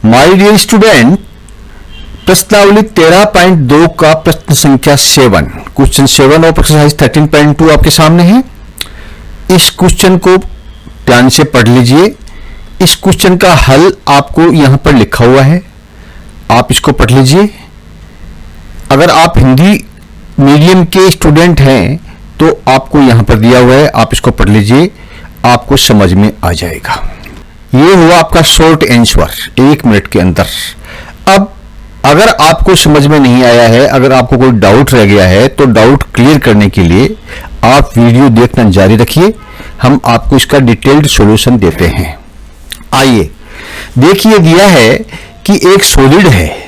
My dear student, प्रश्नावली 13.2 का प्रश्न संख्या 7, क्वेश्चन 7 और एक्सरसाइज 13.2 आपके सामने है। इस क्वेश्चन को ध्यान से पढ़ लीजिए। इस क्वेश्चन का हल आपको यहां पर लिखा हुआ है, आप इसको पढ़ लीजिए। अगर आप हिंदी मीडियम के स्टूडेंट हैं तो आपको यहां पर दिया हुआ है, आप इसको पढ़ लीजिए, आपको समझ में आ जाएगा। ये हुआ आपका शॉर्ट आंसर 1 मिनट के अंदर। अब अगर आपको समझ में नहीं आया है, अगर आपको कोई डाउट रह गया है, तो डाउट क्लियर करने के लिए आप वीडियो देखना जारी रखिए, हम आपको इसका डिटेल्ड सॉल्यूशन देते हैं। आइए देखिए, दिया है कि एक सॉलिड है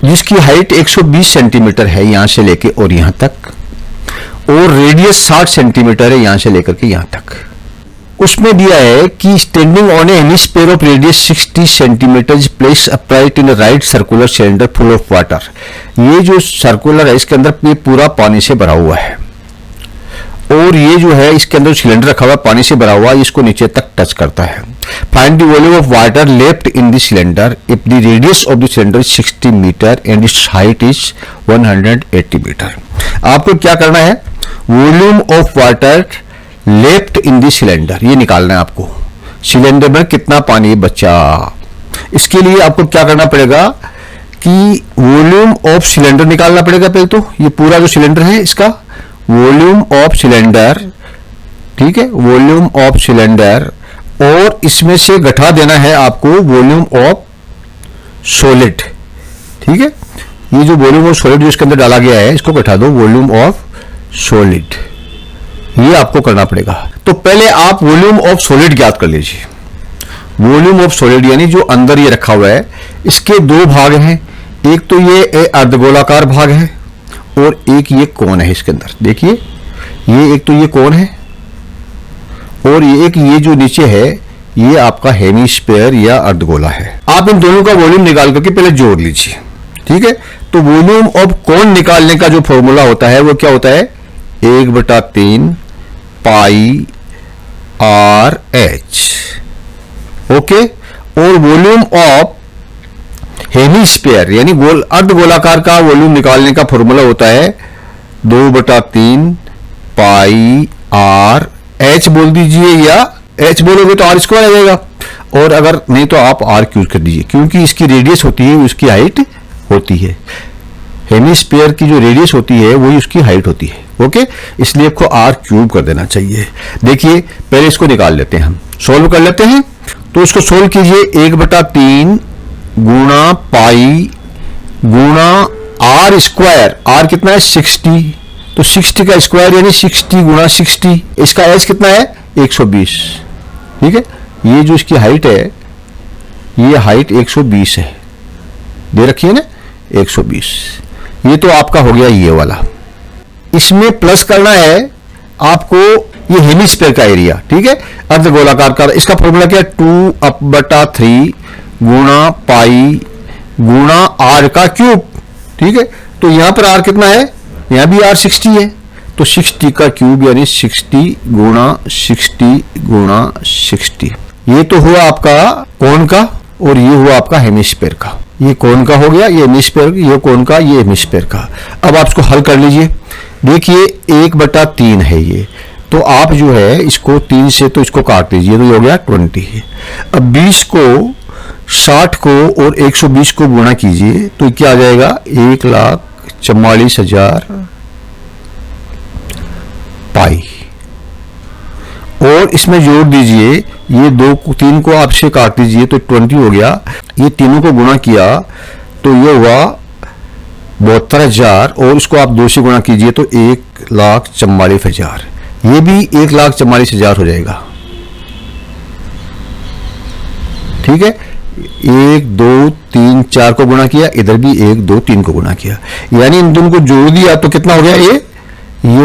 जिसकी हाइट 120 सेंटीमीटर है यहां से लेके और यहां तक, और रेडियस 60 सेंटीमीटर है यहां से लेकर के यहां तक। उसमें दिया है कि standing on A hemisphere of radius 60 centimetre place upright in right circular cylinder full of water. ये जो सर्कुलर है इसके अंदर ये पूरा पानी से भरा हुआ है, और ये जो है इसके अंदर सिलेंडर रखा हुआ पानी से भरा हुआ, इसको नीचे तक टच करता है। Find the volume of water left in the cylinder if the radius of the cylinder 60 metre and its height is 180 metre. आपको क्या करना है, volume of water left in the cylinder ये निकालना है आपको। सिलेंडर में कितना पानी बचा, इसके लिए आपको क्या करना पड़ेगा कि वॉल्यूम ऑफ सिलेंडर निकालना पड़ेगा। पहले तो ये पूरा जो सिलेंडर है इसका वॉल्यूम ऑफ सिलेंडर, ठीक है, वॉल्यूम ऑफ सिलेंडर, और इसमें से घटा देना है आपको वॉल्यूम ऑफ सॉलिड, ठीक है। ये जो वॉल्यूम ऑफ सॉलिड जो इसके अंदर डाला गया है इसको घटा दो वॉल्यूम ऑफ सॉलिड, ये आपको करना पड़ेगा। तो पहले आप वॉल्यूम ऑफ सॉलिड ज्ञात कर लीजिए। वॉल्यूम ऑफ सॉलिड यानी जो अंदर ये रखा हुआ है, इसके 2 भाग हैं, एक तो ये अर्धगोलाकार भाग है और एक ये कोन है इसके अंदर। देखिए ये एक तो ये कोन है और ये एक ये जो नीचे है ये आपका हेमिस्फीयर या अर्धगोला है। आप इन दोनों का वॉल्यूम निकाल करके पहले जोड़ लीजिए, ठीक है। तो वॉल्यूम ऑफ कोन निकालने का जो फॉर्मूला होता है वो क्या होता है, 1/3 पाई आर एच, ओके। और वॉल्यूम ऑफ हेमिस्फीयर यानी अर्धगोलाकार का वॉल्यूम निकालने का फॉर्मूला होता है 2/3 पाई आर एच बोल दीजिए, या एच बोलोगे तो आर स्क्वायर आ जाएगा, और अगर नहीं तो आप आर क्यूब कर दीजिए, क्योंकि इसकी रेडियस होती है उसकी हाइट होती है। हेमिस्फीयर की जो रेडियस होती है वही उसकी हाइट होती है, ओके। इसलिए आपको आर क्यूब कर देना चाहिए। देखिए पहले इसको निकाल लेते हैं, हम सोल्व कर लेते हैं। तो इसको सोल्व कीजिए, 1/3 गुणा पाई गुणा आर स्क्वायर, आर कितना है 60, तो 60 का स्क्वायर यानी 60 गुणा 60, इसका एच कितना है 120, ठीक है। ये जो इसकी हाइट है ये हाइट 120 है, दे रखिए ना 120। ये तो आपका हो गया ये वाला। इसमें प्लस करना है आपको ये हेमिस्फीयर का एरिया, ठीक है, अर्धगोलाकार का। इसका फॉर्मूला क्या है, 2/3 गुणा पाई गुणा आर का क्यूब, ठीक है। तो यहां पर आर कितना है, यहां भी आर 60 है, तो 60 का क्यूब यानी 60 गुणा 60 गुणा 60। ये तो हुआ आपका कोन का और ये हुआ आपका हेमिस्फीयर का। ये कोन का हो गया, ये हेमिस्फीयर, ये कोन का, ये हेमिस्फीयर का। अब आप इसको हल कर लीजिए। देखिए 1/3 है ये, तो आप जो है इसको 3 से तो इसको काट लीजिए, तो ये हो गया 20। अब 20 को 60 को और 120 को गुणा कीजिए तो क्या आ जाएगा, 1,44,000 पाई, और इसमें जोड़ दीजिए ये 2 को 3 को आपसे काट दीजिए तो 20 हो गया। ये तीनों को गुणा किया तो ये हुआ 72,000, और इसको आप 2 से गुणा कीजिए तो 1,44,000, ये भी 1,44,000 हो जाएगा, ठीक है। 1 2 3 4 को गुणा किया, इधर भी 1 2 3 को गुणा किया, यानी इन दोनों को जोड़ दिया तो कितना हो गया, ये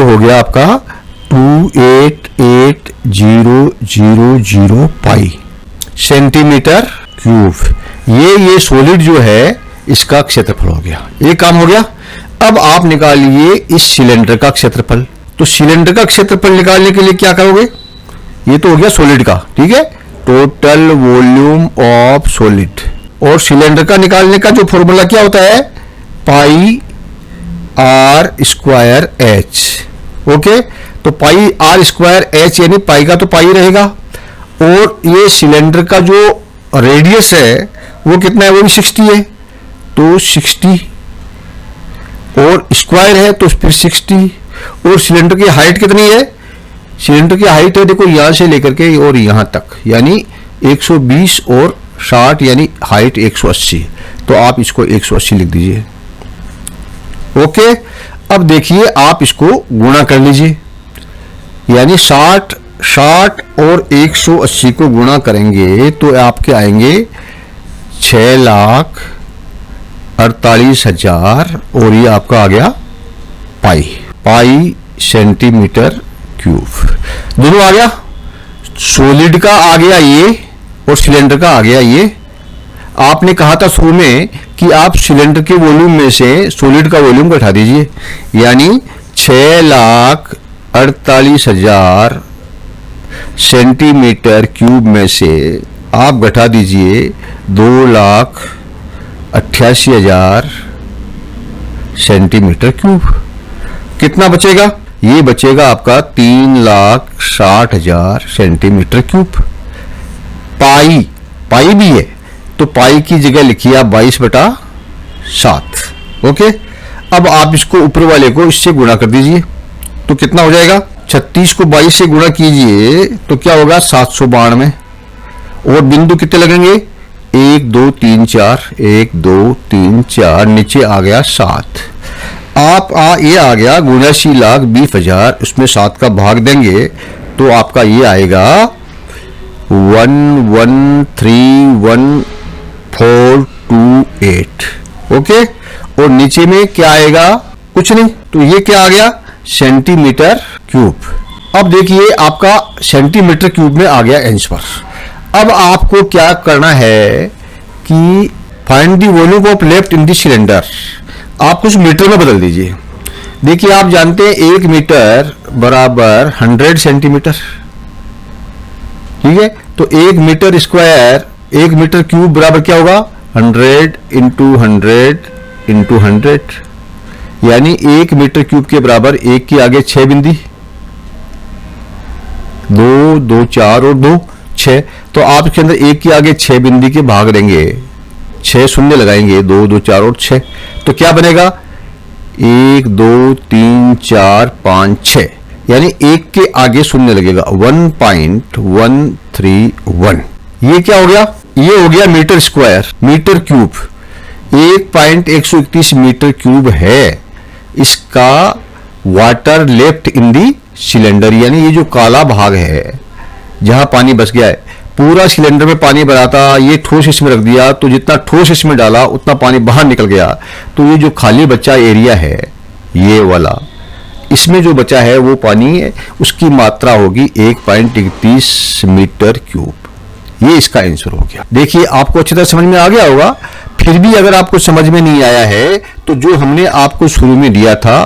हो गया आपका 288,000 पाई सेंटीमीटर क्यूब। ये सॉलिड जो है इसका क्षेत्रफल हो गया, ये काम हो गया। अब आप निकालिए इस सिलेंडर का क्षेत्रफल। तो सिलेंडर का क्षेत्रफल निकालने के लिए क्या करोगे, ये तो हो गया सॉलिड का, ठीक है, टोटल वॉल्यूम ऑफ सॉलिड, और सिलेंडर का निकालने का जो फॉर्मूला क्या होता है, पाई आर स्क्वायर एच। ओके, तो पाई आर स्क्वायर एच यानी पाई का तो पाई रहेगा, और ये सिलेंडर का जो रेडियस है वो कितना है, वो भी 60 है, तो 60 और स्क्वायर है तो फिर 60। और सिलेंडर की हाइट कितनी है, सिलेंडर की हाइट है देखो यहां से लेकर के और यहां तक, यानी 120 और 60 यानी हाइट 180, तो आप इसको 180 लिख दीजिए। ओके, अब देखिए आप इसको गुणा कर लीजिए, यानी 60 और 180 को गुणा करेंगे तो आपके आएंगे 6,48,000 और ये आपका आ गया पाई सेंटीमीटर क्यूब। दोनों आ गया, सॉलिड का आ गया ये और सिलेंडर का आ गया ये। आपने कहा था शुरू में कि आप सिलेंडर के वॉल्यूम में से सॉलिड का वॉल्यूम घटा दीजिए, यानी 6,48,000 सेंटीमीटर क्यूब में से आप घटा दीजिए 2,88,000 सेंटीमीटर क्यूब। कितना बचेगा, ये बचेगा आपका 3,60,000 सेंटीमीटर क्यूब। पाई भी है तो पाई की जगह लिखिए आप 22/7। ओके, अब आप इसको ऊपर वाले को इससे गुणा कर दीजिए, तो कितना हो जाएगा, 36 को 22 से गुणा कीजिए तो क्या होगा 792, और बिंदु कितने लगेंगे 1 2 3 4, 1 2 3 4, नीचे आ गया 7। ये आ गया 79,20,000, उसमें 7 का भाग देंगे तो आपका ये आएगा 1131428। ओके, और नीचे में क्या आएगा, कुछ नहीं, तो ये क्या आ गया सेंटीमीटर क्यूब। अब देखिए आपका सेंटीमीटर क्यूब में आ गया आंसर। अब आपको क्या करना है कि find the volume of left in the cylinder, आप कुछ मीटर में बदल दीजिए। देखिए आप जानते हैं 1 मीटर बराबर 100 सेंटीमीटर, ठीक है, तो 1 मीटर स्क्वायर 1 मीटर क्यूब बराबर क्या होगा 100 इंटू 100 इंटू 100, यानी 1 मीटर क्यूब के बराबर 1 के आगे 6 बिंदी, 2 2 4 और 2 6, तो आप इसके अंदर 1 के आगे 6 बिंदी के भाग देंगे, 6 शून्य लगाएंगे, 2 2 4 और 6, तो क्या बनेगा 1 2 3 4 5 6, यानी 1 के आगे शून्य लगेगा 1.131। ये क्या हो गया, ये हो गया metre square, metre cube 1.131 metre cube है इसका water left in the cylinder, यानी ये जो काला भाग है जहां पानी बस गया है, पूरा सिलेंडर में पानी भरा था, ये ठोस इसमें रख दिया तो जितना ठोस इसमें डाला उतना पानी बाहर निकल गया, तो ये जो खाली बचा एरिया है ये वाला, इसमें जो बचा है वो पानी है, उसकी मात्रा होगी 1.31 मीटर क्यूब। ये इसका आंसर हो गया। देखिए आपको अच्छी तरह समझ में आ गया होगा। फिर भी अगर आपको समझ में नहीं आया है तो जो हमने आपको शुरू में दिया था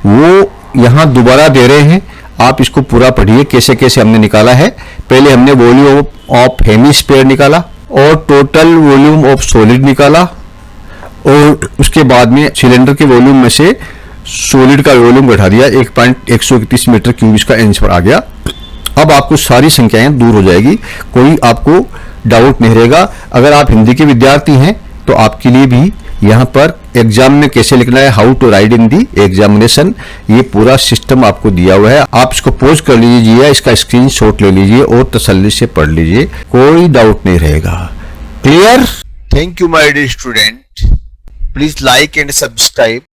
वो यहां दोबारा दे रहे हैं, आप इसको पूरा पढ़िए कैसे कैसे हमने निकाला है। पहले हमने वॉल्यूम ऑफ हेमिस्फीयर निकाला और टोटल वॉल्यूम ऑफ सॉलिड निकाला, और उसके बाद में सिलेंडर के वॉल्यूम में से सॉलिड का वॉल्यूम घटा दिया, 1.131 मीटर क्यूब इसका आंसर आ गया। अब आपको सारी संख्याएं दूर हो जाएगी, कोई आपको डाउट नहीं रहेगा। अगर आप हिंदी के विद्यार्थी हैं तो आपके लिए भी यहाँ पर एग्जाम में कैसे लिखना है, how to write in the examination, ये पूरा सिस्टम आपको दिया हुआ है। आप इसको पॉज कर लीजिए, इसका स्क्रीनशॉट ले लीजिए और तसल्ली से पढ़ लीजिए, कोई डाउट नहीं रहेगा। Clear? Thank you, my dear student. Please like and subscribe